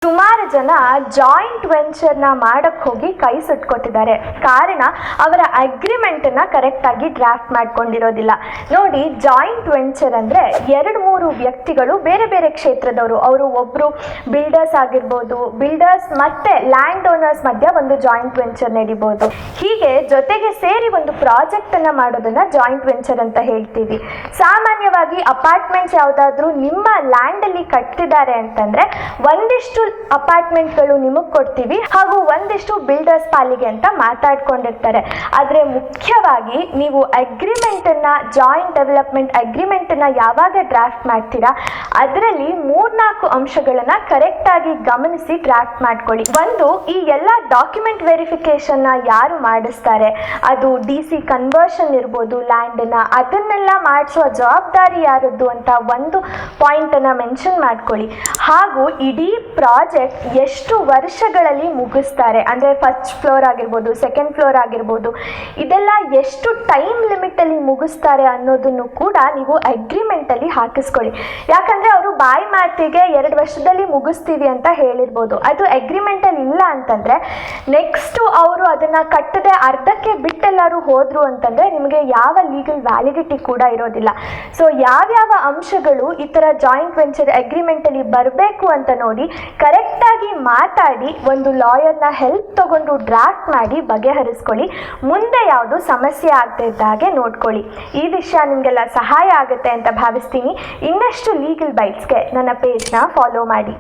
ಸುಮಾರು ಜನ ಜಾಯಿಂಟ್ ವೆಂಚರ್ನ ಮಾಡಕ್ಕೆ ಹೋಗಿ ಕೈ ಸುಟ್ಕೊತಿದ್ದಾರೆ. ಕಾರಣ ಅವರ ಅಗ್ರಿಮೆಂಟನ್ನು ಕರೆಕ್ಟಾಗಿ ಡ್ರಾಫ್ಟ್ ಮಾಡ್ಕೊಂಡಿರೋದಿಲ್ಲ. ನೋಡಿ, ಜಾಯಿಂಟ್ ವೆಂಚರ್ ಅಂದರೆ 2-3 ವ್ಯಕ್ತಿಗಳು ಬೇರೆ ಬೇರೆ ಕ್ಷೇತ್ರದವರು, ಅವರು ಒಬ್ಬರು ಬಿಲ್ಡರ್ಸ್ ಆಗಿರ್ಬೋದು, ಬಿಲ್ಡರ್ಸ್ ಮತ್ತು ಲ್ಯಾಂಡ್ ಓನರ್ಸ್ ಮಧ್ಯೆ ಒಂದು ಜಾಯಿಂಟ್ ವೆಂಚರ್ ನಡೀಬೋದು. ಹೀಗೆ ಜೊತೆಗೆ ಸೇರಿ ಒಂದು ಪ್ರಾಜೆಕ್ಟನ್ನು ಮಾಡೋದನ್ನು ಜಾಯಿಂಟ್ ವೆಂಚರ್ ಅಂತ ಹೇಳ್ತೀವಿ. ಸಾಮಾನ್ಯವಾಗಿ ಅಪಾರ್ಟ್ಮೆಂಟ್ಸ್ ಯಾವುದಾದ್ರೂ ನಿಮ್ಮ ಲ್ಯಾಂಡಲ್ಲಿ ಕಟ್ತಿದ್ದಾರೆ ಅಂತಂದರೆ ಒಂದಿಷ್ಟು ಅಪಾರ್ಟ್ಮೆಂಟ್ಗಳು ನಿಮಗೆ ಕೊಡ್ತೀವಿ, ಹಾಗೂ ಒಂದಿಷ್ಟು ಬಿಲ್ಡರ್ಸ್ ಪಾಲಿಗೆ ಅಂತ ಮಾತಾಡ್ಕೊಂಡಿರ್ತಾರೆ. ಆದರೆ ಮುಖ್ಯವಾಗಿ ನೀವು ಅಗ್ರಿಮೆಂಟನ್ನು, ಜಾಯಿಂಟ್ ಡೆವಲಪ್ಮೆಂಟ್ ಅಗ್ರಿಮೆಂಟನ್ನು ಯಾವಾಗ ಡ್ರಾಫ್ಟ್ ಮಾಡ್ತೀರಾ ಅದರಲ್ಲಿ 3-4 ಅಂಶಗಳನ್ನು ಕರೆಕ್ಟಾಗಿ ಗಮನಿಸಿ ಡ್ರಾಫ್ಟ್ ಮಾಡ್ಕೊಳ್ಳಿ. ಒಂದು, ಈ ಎಲ್ಲ ಡಾಕ್ಯುಮೆಂಟ್ ವೆರಿಫಿಕೇಷನ್ನ ಯಾರು ಮಾಡಿಸ್ತಾರೆ, ಅದು DC ಕನ್ವರ್ಷನ್ ಇರ್ಬೋದು ಲ್ಯಾಂಡನ್ನು, ಅದನ್ನೆಲ್ಲ ಮಾಡಿಸುವ ಜವಾಬ್ದಾರಿ ಯಾರದ್ದು ಅಂತ ಒಂದು ಪಾಯಿಂಟನ್ನು ಮೆನ್ಷನ್ ಮಾಡ್ಕೊಳ್ಳಿ. ಹಾಗೂ ಇಡೀ ಪ್ರಾಜೆಕ್ಟ್ ಎಷ್ಟು ವರ್ಷಗಳಲ್ಲಿ ಮುಗಿಸ್ತಾರೆ, ಅಂದರೆ ಫಸ್ಟ್ ಫ್ಲೋರ್ ಆಗಿರ್ಬೋದು, ಸೆಕೆಂಡ್ ಫ್ಲೋರ್ ಆಗಿರ್ಬೋದು, ಇದೆಲ್ಲ ಎಷ್ಟು ಟೈಮ್ ಲಿಮಿಟಲ್ಲಿ ಮುಗಿಸ್ತಾರೆ ಅನ್ನೋದನ್ನು ಕೂಡ ನೀವು ಅಗ್ರಿಮೆಂಟಲ್ಲಿ ಹಾಕಿಸ್ಕೊಳ್ಳಿ. ಯಾಕಂದರೆ ಅವರು ಬಾಯಿ ಮಾತಿಗೆ 2 ವರ್ಷದಲ್ಲಿ ಮುಗಿಸ್ತೀವಿ ಅಂತ ಹೇಳಿರ್ಬೋದು. ಅದು ಅಗ್ರಿಮೆಂಟಲ್ಲಿ ಇಲ್ಲ ಅಂತಂದರೆ ನೆಕ್ಸ್ಟು ಅವರು ಅದನ್ನು ಕಟ್ಟದೆ ಅರ್ಧಕ್ಕೆ ಬಿಟ್ಟೆಲ್ಲರೂ ಹೋದರು ಅಂತಂದರೆ ನಿಮಗೆ ಯಾವ ಲೀಗಲ್ ವ್ಯಾಲಿಡಿಟಿ ಕೂಡ ಇರೋದಿಲ್ಲ. ಸೊ ಯಾವ್ಯಾವ ಅಂಶಗಳು ಈ ಥರ ಜಾಯಿಂಟ್ ವೆಂಚರ್ ಅಗ್ರಿಮೆಂಟಲ್ಲಿ ಬರಬೇಕು ಅಂತ ನೋಡಿ ಕರೆಕ್ಟಾಗಿ ಮಾತಾಡಿ ಒಂದು ಲಾಯರ್ನ ಹೆಲ್ಪ್ ತಗೊಂಡು ಡ್ರಾಫ್ಟ್ ಮಾಡಿ ಬಗೆಹರಿಸ್ಕೊಳ್ಳಿ. ಮುಂದೆ ಯಾವುದು ಸಮಸ್ಯೆ ಆಗದೆ ಇದ್ದಾಗೆ ನೋಡ್ಕೊಳ್ಳಿ. ಈ ವಿಷಯ ನಿಮಗೆಲ್ಲ ಸಹಾಯ ಆಗುತ್ತೆ ಅಂತ ಭಾವಿಸ್ತೀನಿ. ಇನ್ನಷ್ಟು ಲೀಗಲ್ ಬೈಟ್ಸ್ಗೆ ನನ್ನ ಪೇಜ್ನ ಫಾಲೋ ಮಾಡಿ.